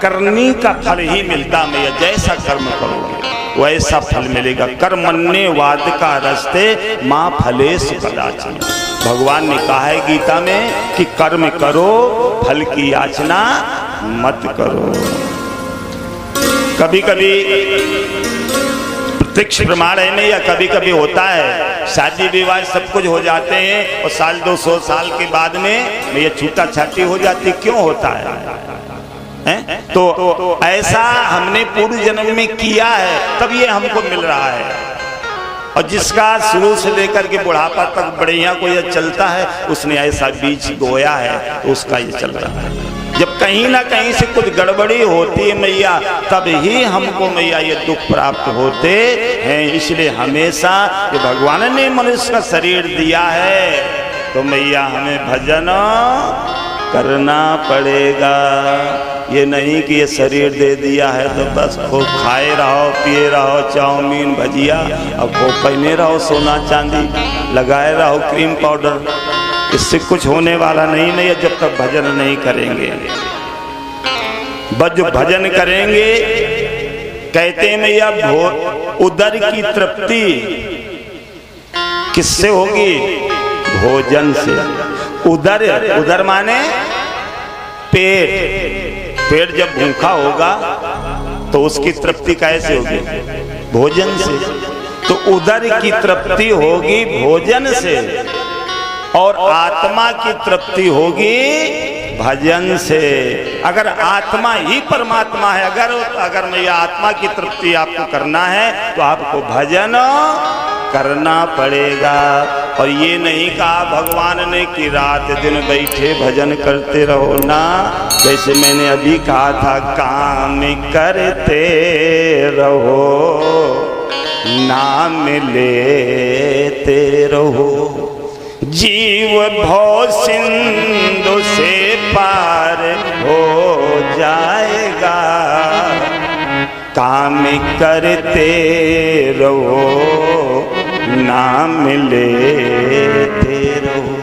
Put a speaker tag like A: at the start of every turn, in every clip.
A: करनी का फल ही मिलता मैया, जैसा कर्म करोगे वैसा फल मिलेगा। कर्मण्ये वाद का रस्ते माँ फलेश कदाचन। भगवान ने कहा है गीता में कि कर्म करो, फल की याचना मत करो। कभी कभी प्रत्यक्ष प्रमाण है में, या कभी कभी होता है शादी विवाह सब कुछ हो जाते हैं और 100-200 साल के बाद में ये छूटा छाटी हो जाती, क्यों होता है? तो ऐसा हमने पूर्व जन्म में किया है, तब ये हमको मिल रहा है। और जिसका शुरू से लेकर के बुढ़ापा तक बढ़िया को ये चलता है, उसने ऐसा बीज बोया है तो उसका ये चल रहा है। जब कहीं ना कहीं से कुछ गड़बड़ी होती है मैया, तब ही हमको मैया ये दुख प्राप्त होते हैं। इसलिए हमेशा ये भगवान ने मनुष्य का शरीर दिया है तो मैया हमें भजन करना पड़ेगा। ये नहीं कि ये शरीर दे दिया है तो बस खूब खाए रहो, पिए रहो, चाउमीन भजिया, अब खूब पहने रहो सोना चांदी, लगाए रहो क्रीम पाउडर। इससे कुछ होने वाला नहीं है जब तक भजन नहीं करेंगे। बस जो भजन करेंगे, कहते हैं मैया उदर की तृप्ति किससे होगी? भोजन से। उदर, उदर माने पेट। पेट जब भूखा होगा तो उसकी तृप्ति कैसे होगी? भोजन से। तो उदर की तृप्ति होगी भोजन से, और आत्मा की तृप्ति होगी भजन से। अगर आत्मा ही परमात्मा है, अगर मैं आत्मा की तृप्ति आपको करना है तो आपको भजन करना पड़ेगा। और ये नहीं कहा भगवान ने कि रात दिन बैठे भजन करते रहो ना। जैसे मैंने अभी कहा था, काम करते रहो, नाम लेते रहो, जीव भव सिंधु से पार हो जाएगा। काम करते रहो, नाम लेते रहो।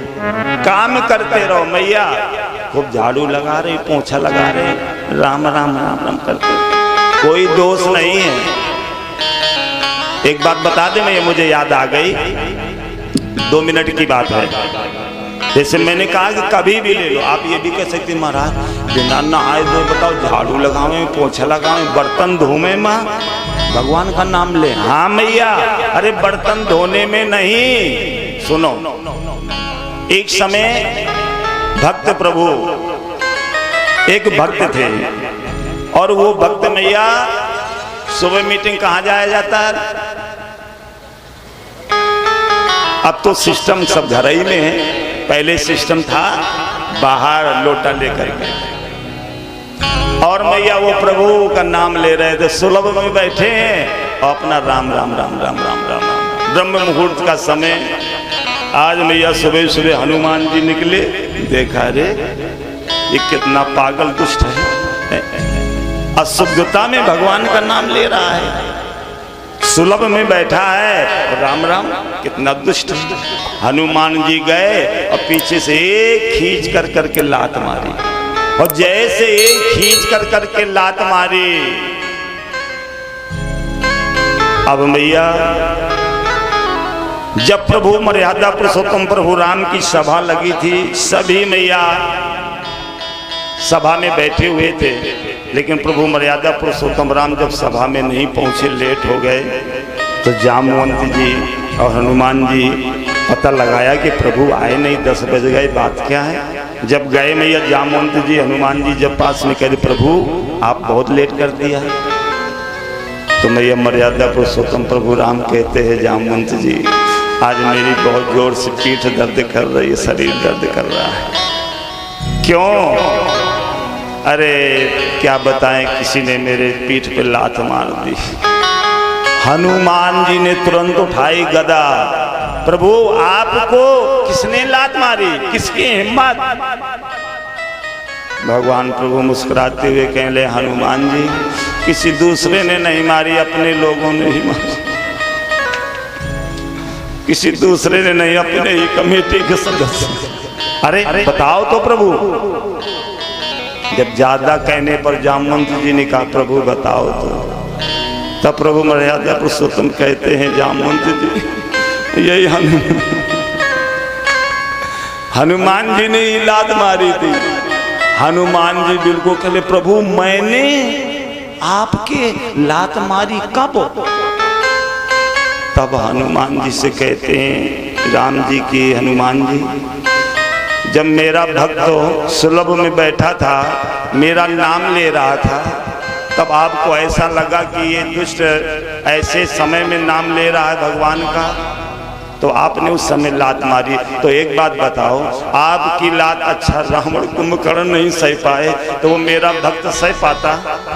A: काम करते रहो मैया, खूब झाड़ू लगा रहे, पोछा लगा रहे, राम राम राम राम करते, कोई दोष नहीं है। एक बात बता दे मैया, मुझे याद आ गई, 2 मिनट की बात है। जैसे मैंने कहा कि कभी भी ले लो, आप ये भी कह सकते महाराज बिना नहाए धोए बताओ झाड़ू लगावे, पोछा लगावे, बर्तन धोवे माँ, भगवान का नाम ले। हाँ मैया, अरे बर्तन धोने में नहीं, सुनो। एक समय भक्त प्रभु, एक भक्त थे, और वो भक्त मैया सुबह मीटिंग कहाँ जाया जाता है? अब तो सिस्टम सब घर ही में है, पहले सिस्टम था बाहर लोटा लेकर के। और मैया वो प्रभु का नाम ले रहे थे, सुलभ में बैठे हैं और अपना राम राम राम राम राम राम राम। ब्रह्म मुहूर्त का समय, आज मैया सुबह सुबह हनुमान जी निकले, देखा रे ये कितना पागल दुष्ट है, अशुद्धता में भगवान का नाम ले रहा है, सुलभ में बैठा है, राम राम, कितना दुष्ट। हनुमान जी गए और पीछे से एक खींच कर करके लात मारी, और जैसे एक खींच कर करके लात मारी, अब मैया जब प्रभु मर्यादा पुरुषोत्तम प्रभु राम की सभा लगी थी, सभी मैया सभा में बैठे हुए थे, लेकिन प्रभु मर्यादा पुरुषोत्तम राम जब सभा में नहीं पहुंचे, लेट हो गए, तो जामवंत जी और हनुमान जी पता लगाया कि प्रभु आए नहीं, 10 बज गए, बात क्या है। जब गए मैया जामवंत जी हनुमान जी जब पास में कह, प्रभु आप बहुत लेट कर दिया है। तो मैया मर्यादा पुरुषोत्तम प्रभु राम कहते हैं, जामवंत जी आज मेरी बहुत जोर से पीठ दर्द कर रही है, शरीर दर्द कर रहा है। क्यों? अरे क्या बताएं, किसी ने मेरे पीठ पे लात मार दी। हनुमान जी ने तुरंत उठाई गदा, प्रभु आपको किसने लात मारी, किसकी हिम्मत? भगवान प्रभु मुस्कुराते हुए कहले, हनुमान जी किसी दूसरे ने नहीं मारी, अपने लोगों ने ही मारी, किसी दूसरे ने नहीं, अपने ही कमेटी के सदस्य। अरे बताओ तो प्रभु, जब ज्यादा कहने पर जामवंत जी ने कहा प्रभु बताओ तो, तब प्रभु मर्यादा पुरुषोत्तम कहते हैं जामवंत जी यही हनुमान जी ने लात मारी थी। हनुमान जी बिल्कुल कहले प्रभु मैंने आपके लात मारी कब? तब हनुमान जी से कहते हैं राम जी की हनुमान जी, जब मेरा भक्त सुलभ में बैठा था मेरा नाम ले रहा था, तब आपको ऐसा लगा कि ये दुष्ट ऐसे समय में नाम ले रहा है भगवान का, तो आपने उस समय लात मारी। तो एक बात बताओ, आपकी लात अच्छा रावण कुंभकर्ण नहीं सह पाए तो वो मेरा भक्त सह पाता?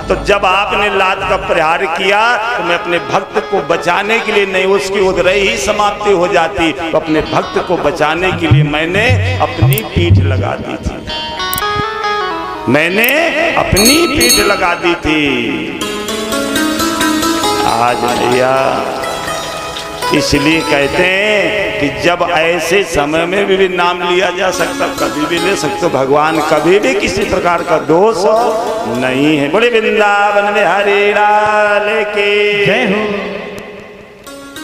A: तो जब आपने लात का प्रहार किया तो मैं अपने भक्त को बचाने के लिए नहीं, उसकी उधर ही समाप्ति हो जाती, तो अपने भक्त को बचाने के लिए मैंने अपनी पीठ लगा दी थी, मैंने अपनी पीठ लगा दी थी। आज भैया इसलिए कहते हैं कि जब ऐसे समय में भी नाम लिया जा सकता, कभी भी ले सकते, भगवान कभी भी किसी प्रकार का दोष नहीं है। बड़े वृंदावन में हरि लाल की जय हो।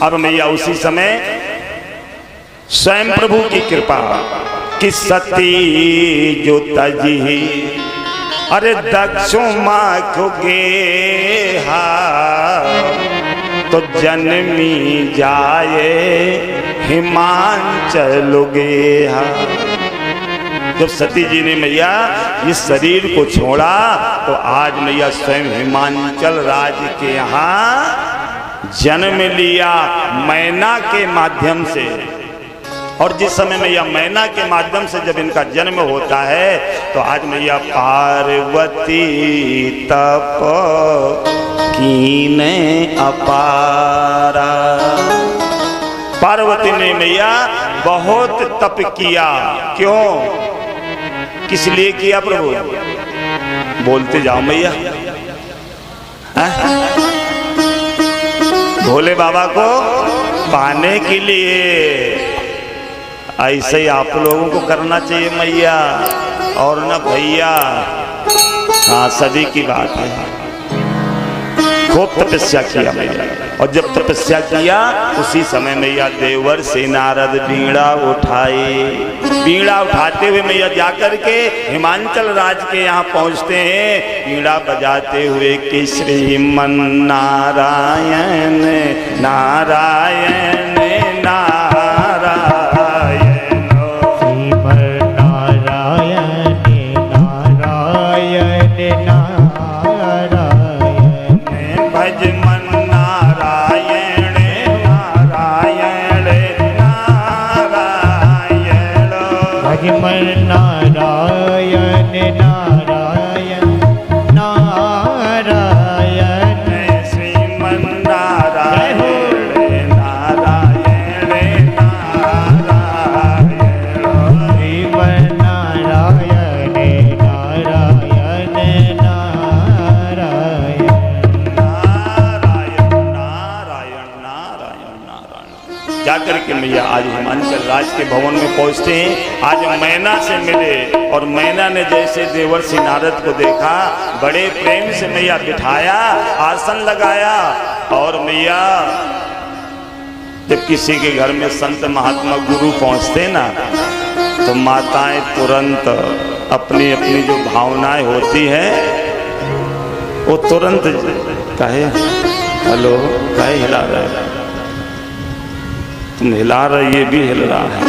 A: अब मैया उसी समय स्वयं प्रभु की कृपा कि सती जो तजी अरे दक्षु माँ खुगे तो जन्मी जाए हिमांचल गेहा। जब सती जी ने मैया इस शरीर को छोड़ा तो आज मैया स्वयं हिमांचल राज्य के यहाँ जन्म लिया मैना के माध्यम से। और जिस समय मैया मैना के माध्यम से जब इनका जन्म होता है तो आज मैया पार्वती तप कीने अपारा। पार्वती ने मैया बहुत तप किया। क्यों, किस लिए किया प्रभु? बोलते जाओ मैया। भोले बाबा को पाने के लिए। ऐसे ही आप लोगों को करना चाहिए मैया, और न भैया। हाँ, सदी की बात है। खूब तपस्या किया मैया, और जब तपस्या किया उसी समय मैया देवर से नारद बीड़ा उठाए। बीड़ा उठाते हुए मैया जाकर के हिमांचल राज के यहाँ पहुँचते हैं, बीड़ा बजाते हुए कि श्रीमन नारायण नारायण नारायण मैया आज हिमांचल राज के भवन में पहुंचते हैं। आज मैना से मिले और मैना ने जैसे देवर्षि नारद को देखा, बड़े प्रेम से मैया बिठाया, आसन लगाया। और मैया जब किसी के घर में संत महात्मा गुरु पहुंचते ना तो माताएं तुरंत अपनी अपनी जो भावनाएं होती हैं वो तुरंत कहे हेलो, कहे हिला रहे, तुम हिला रहे, ये भी हिल रहा है,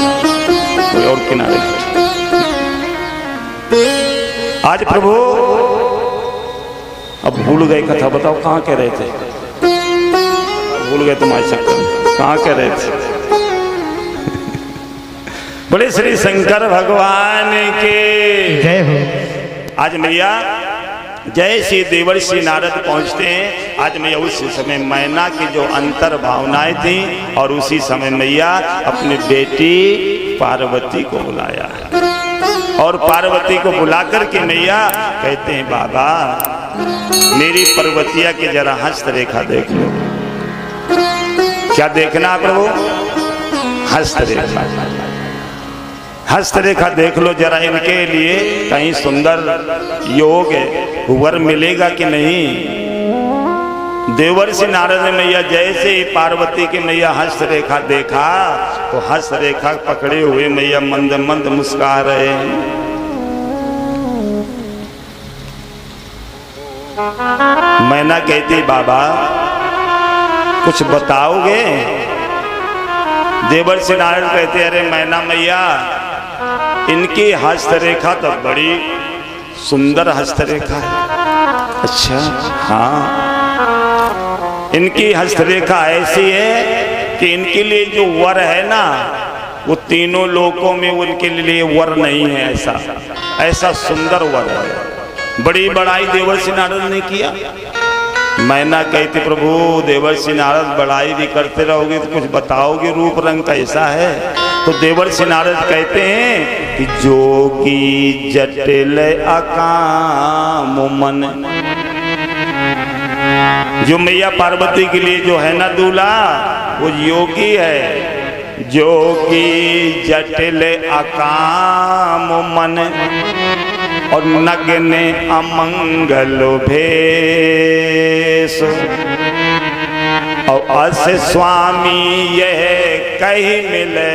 A: कोई और किनारे। आज प्रभु अब भूल गए कथा, बताओ कहाँ कह रहे थे? भूल गए तुम्हारे चक्कर, कहाँ कह रहे थे? बड़े श्री शंकर भगवान के जय हो। आज मैया जय श्री देवर्षि नारद पहुंचते हैं। आज मैया उस समय मैना की जो अंतर भावनाएं थी, और उसी समय मैया अपनी बेटी पार्वती को बुलाया, और पार्वती को बुला करके मैया कहते हैं बाबा मेरी पर्वतिया के जरा हस्तरेखा देख लो। क्या देखना प्रभु? हस्तरेखा। हस्तरेखा देख लो जरा, इनके लिए कहीं सुंदर योग वर मिलेगा कि नहीं। देवर्षि नारद ने मैया जैसे ही पार्वती की मैया हस्तरेखा देखा तो हस्तरेखा पकड़े हुए मैया मंद मंद मुस्कुरा रहे हैं। मैना कहती बाबा कुछ बताओगे? देवर्षि नारद कहते अरे मैना मैया इनकी हस्तरेखा तो बड़ी सुंदर हस्तरेखा है। अच्छा हाँ, इनकी हस्तरेखा ऐसी है कि इनके लिए जो वर है ना वो तीनों लोकों में उनके लिए वर नहीं है। ऐसा सुंदर वर है। बड़ी बड़ाई देवर्षि नारद ने किया। मैना कहती प्रभु देवर्षि नारद बड़ाई भी करते रहोगे तो कुछ बताओगे, रूप रंग कैसा है? तो देवर्षि नारद कहते हैं कि जोगी जटिल अकाम मन, जो मैया पार्वती के लिए जो है ना दूल्हा वो योगी है। जोगी जटिल अकाम मन और नग्न अमंगल भेष, और अस स्वामी यह कही मिले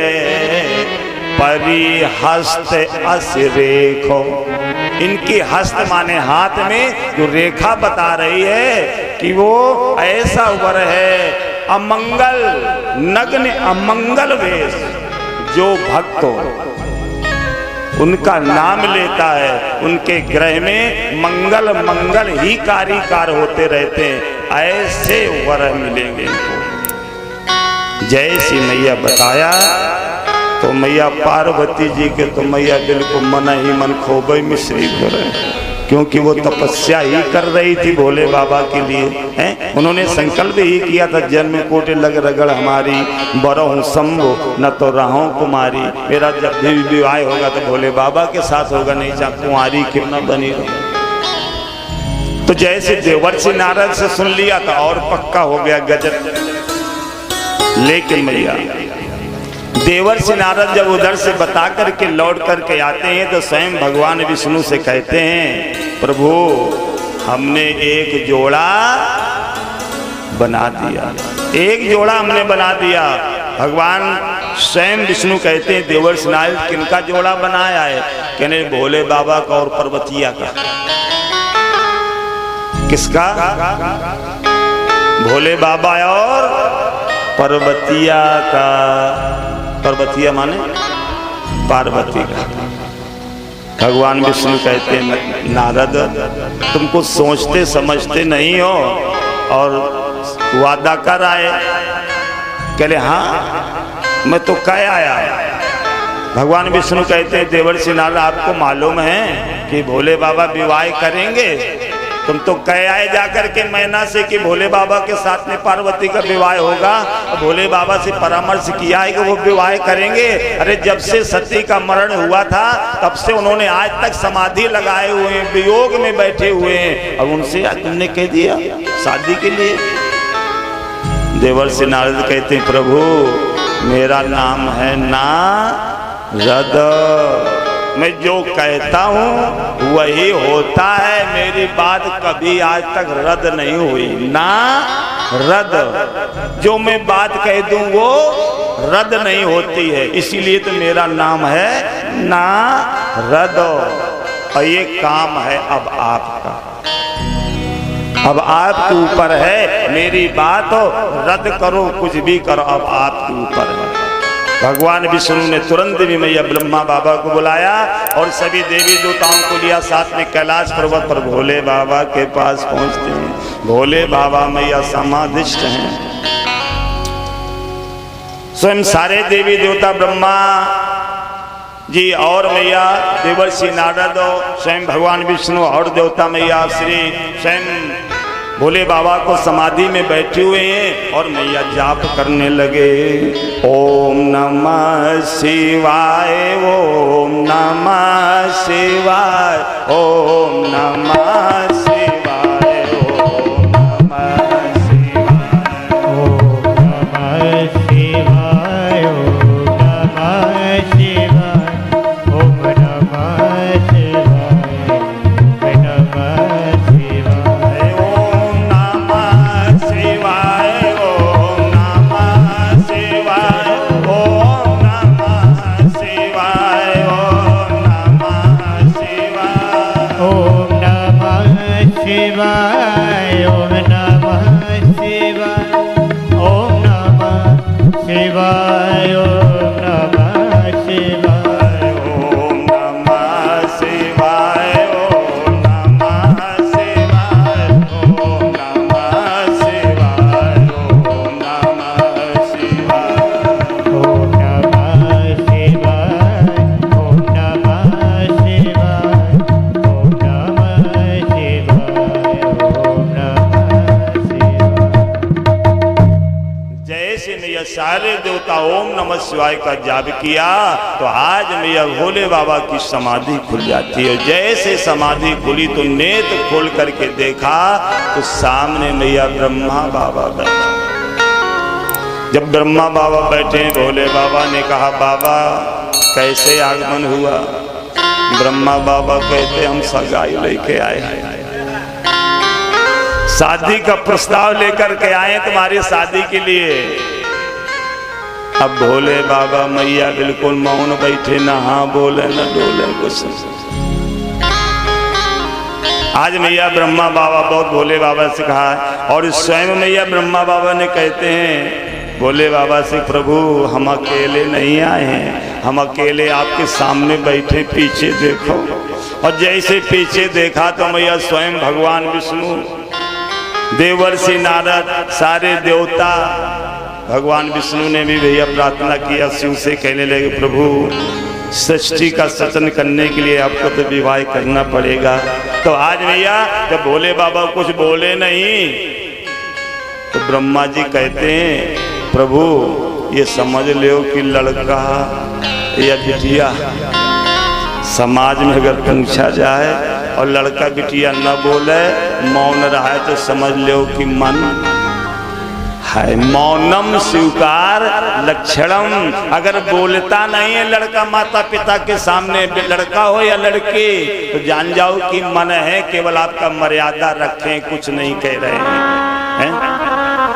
A: परिहस्त अस रेखो। इनकी हस्त माने हाथ में जो रेखा बता रही है कि वो ऐसा वर है अमंगल, नग्न अमंगल वेश। जो भक्त उनका नाम लेता है उनके ग्रह में मंगल मंगल ही कारीकार होते रहते हैं। ऐसे वर मिलेंगे इनको। जैसी मैया बताया तो मैया पार्वती जी के तो मैया बिल्कुल मन ही मन खोबे मिश्री हो रहे, क्योंकि वो तपस्या ही कर रही थी भोले बाबा के लिए हैं। उन्होंने संकल्प ही किया था जन्म कोटि लग रगड़ हमारी, बरहूं शंभु न तो रहूं कुमारी। मेरा जब भी विवाह होगा तो भोले बाबा के साथ होगा, नहीं चाहे कुंवारी क्यों न बनी रहो। तो जैसे देवर्षि नारद से सुन लिया था और पक्का हो गया गजब। लेकिन मैया देवर्षि नारद जब उधर से बता करके लौट करके आते हैं तो स्वयं भगवान विष्णु से कहते हैं प्रभु हमने एक जोड़ा बना दिया, एक जोड़ा हमने बना दिया। भगवान स्वयं विष्णु कहते हैं देवर्षि नारद किनका जोड़ा बनाया है? कहने भोले बाबा का और पार्वतिया का। किसका? भोले बाबा और पार्वतिया का। पार्वतिया माने पार्वती का। भगवान विष्णु कहते हैं नारद तुमको सोचते समझते नहीं हो और वादा कर आए। कहले हाँ मैं तो कह आया। भगवान विष्णु कहते हैं देवर्षि नारद आपको मालूम है कि भोले बाबा विवाह करेंगे? तुम तो कह आए जाकर के मैना से कि भोले बाबा के साथ में पार्वती का विवाह होगा, और भोले बाबा से परामर्श किया है कि वो विवाह करेंगे। अरे जब से सती का मरण हुआ था तब से उन्होंने आज तक समाधि लगाए हुए हैं, वियोग में बैठे हुए हैं, और उनसे आज तुमने कह दिया शादी के लिए। देवर्षि नारद कहते हैं प्रभु मेरा नाम है नारद, मैं जो कहता हूँ वही होता है, मेरी बात कभी आज तक रद्द नहीं हुई। ना रद्द, जो मैं बात कह दूं वो रद्द नहीं होती है, इसीलिए तो मेरा नाम है नारद। और ये काम है अब आपका, अब आपके ऊपर है। मेरी बात हो रद्द करो कुछ भी करो, अब आपके ऊपर है। भगवान विष्णु ने तुरंत भी मैया ब्रह्मा बाबा को बुलाया और सभी देवी देवताओं को लिया साथ में कैलाश पर्वत पर भोले बाबा के पास पहुंचते हैं। भोले बाबा मैया समाधिष्ठ हैं। स्वयं सारे देवी देवता ब्रह्मा जी और मैया देवर्षि नारद स्वयं भगवान विष्णु और देवता मैया श्री स्वयं भोले बाबा को समाधि में बैठे हुए हैं और मैया जाप करने लगे। ओम नमः शिवाय, ओम नमः शिवाय, ओम नमः शिवाय, ओम नमः शिवाय, ओम नमः शिवाय, ओम नमः शिवाय, जैसे मैया सारे देवता ओम नमः शिवाय का जाप किया तो आज मैया भोले बाबा की समाधि खुल जाती है। जैसे समाधि खुली तो नेत्र खोल करके देखा तो सामने मैया ब्रह्मा बाबा बैठे। जब ब्रह्मा बाबा बैठे भोले बाबा ने कहा बाबा कैसे आगमन हुआ? ब्रह्मा बाबा कहते हम सगाई लेके आए हैं, शादी का प्रस्ताव लेकर के आए तुम्हारी शादी के लिए। अब भोले बाबा मैया बिल्कुल मौन बैठे, ना हाँ बोले ना डोले कुछ। आज मैया ब्रह्मा बाबा बहुत भोले बाबा से कहा और स्वयं मैया ब्रह्मा बाबा ने कहते हैं भोले बाबा से प्रभु हम अकेले नहीं आए हैं, हम अकेले आपके सामने बैठे, पीछे देखो। और जैसे पीछे देखा तो मैया स्वयं भगवान विष्णु, देवर्षि नारद, सारे देवता, भगवान विष्णु ने भी भैया प्रार्थना किया शिव से, कहने लगे प्रभु सृष्टि का सचन करने के लिए आपको तो विवाह करना पड़ेगा। तो आज भैया जब भोले बाबा कुछ बोले नहीं तो ब्रह्मा जी कहते हैं प्रभु ये समझ लो कि लड़का या बिटिया समाज में अगर पहुंचा जाए और लड़का बिटिया न बोले, मौन रहा है तो समझ लो कि मन है। मौनम स्वीकार लक्षणम, अगर बोलता नहीं है लड़का माता पिता के सामने, लड़का हो या लड़की, तो जान जाओ कि मन है, केवल आपका मर्यादा रखें, कुछ नहीं कह रहे हैं।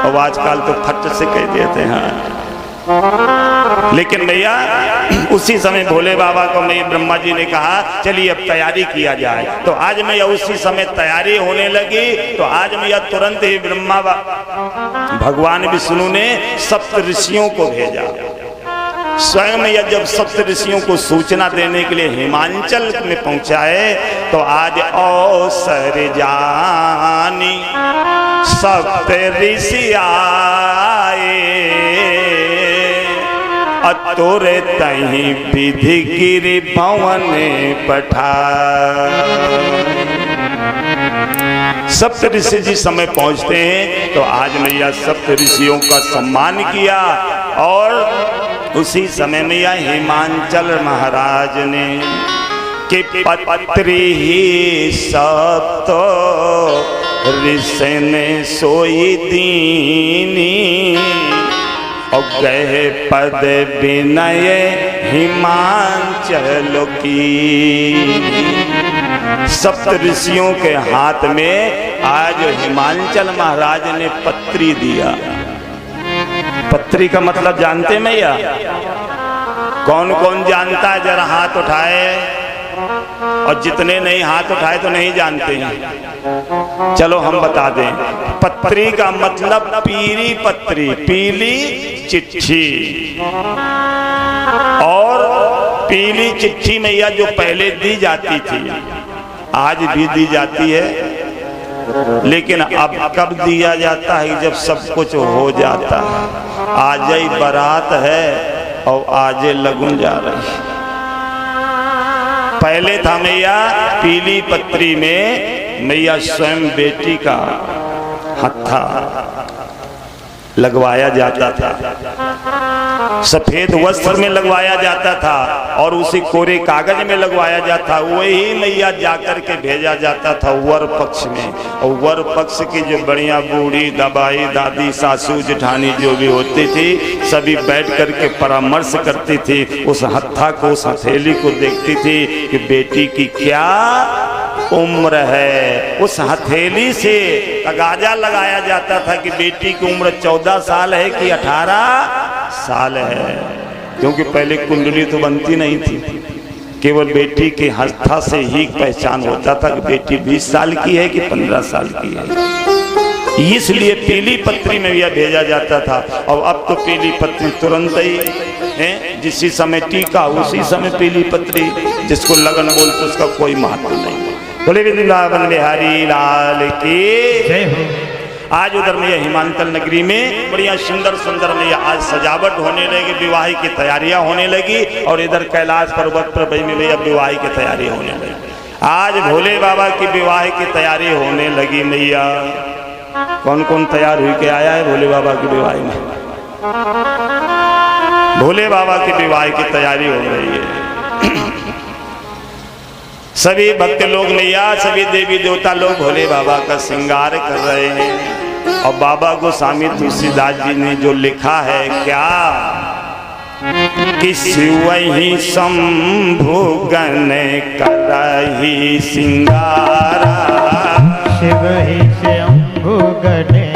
A: और आजकल तो फट से कह देते हैं। लेकिन भैया उसी समय भोले बाबा को मैं ब्रह्मा जी ने कहा चलिए अब तैयारी किया जाए। तो आज मैया उसी समय तैयारी होने लगी। तो आज मैया तुरंत ही ब्रह्मा भगवान विष्णु ने सप्त ऋषियों को भेजा। स्वयं मैया जब सप्त ऋषियों को सूचना देने के लिए हिमांचल में पहुंचाए तो आज अवसर जानी सप्त ऋषि आए, अतुरे तहीं विधि गिरि भवन पठा। सप्त ऋषि जी समय पहुंचते हैं तो आज मैया सप्त ऋषियों का सम्मान किया। और उसी समय मैया हिमांचल महाराज ने कि पत्री ही सप्त ऋषि ने सोई दीनी, और गए पद विनय हिमांचल की। सप्त ऋषियों के हाथ में आज हिमांचल महाराज ने पत्री दिया। पत्री का मतलब जानते हैं मैया? कौन कौन जानता है? जरा हाथ उठाए, और जितने नहीं हाथ उठाए तो नहीं जानते हैं। चलो हम बता दें, पत्री का मतलब पीली पत्री, पीली चिट्ठी। और पीली चिट्ठी मैया जो पहले दी जाती थी, आज भी दी जाती है, लेकिन अब कब दिया जाता है? जब सब कुछ हो जाता है। आज ही बारात है और आज लगन जा रही है। पहले था मैया पीली पत्री में मैया स्वयं बेटी का हत्था लगवाया जाता था, सफेद वस्त्र में लगवाया जाता था और उसी कोरे कागज में लगवाया जाता था। वही मैया जाकर के भेजा जाता था वर पक्ष में। और वर पक्ष की जो बढ़िया बूढ़ी दबाई दादी सासू जेठानी जो भी होती थी, सभी बैठ करके परामर्श करती थी। उस हत्था को, उस हथेली को देखती थी कि बेटी की क्या उम्र है। उस हथेली से तगाजा लगाया जाता था कि बेटी की उम्र 14 साल है कि 18 साल है, क्योंकि पहले कुंडली तो बनती नहीं थी, केवल बेटी के हत्था से ही पहचान होता था कि बेटी 20 साल की है कि 15 साल की है। इसलिए पीली पत्री में यह भेजा जाता था। और अब तो पीली पत्री तुरंत ही है, जिसी समय टीका उसी समय पीली पत्री, जिसको लगन बोलते उसका कोई महत्व नहीं। बोले वृंदावन बिहारी लाल की जय हो। आज उधर में हिमांचल नगरी में बढ़िया सुंदर सुंदर में आज सजावट होने लगी, विवाह की तैयारियां होने लगी। और इधर कैलाश पर्वत पर में विवाह की तैयारी होने लगी। आज भोले बाबा की विवाह की तैयारी होने लगी। मैया कौन कौन तैयार हुई के आया है भोले बाबा की विवाह में? भोले बाबा के विवाह की तैयारी हो रही है। सभी भक्त लोग नैया, सभी देवी देवता लोग भोले बाबा का श्रृंगार कर रहे हैं। और बाबा गोस्वामी तुलसीदास जी ने जो लिखा है क्या कि शिवहि शंभु गण करहि श्रृंगारा,
B: शिवहि शंभु गण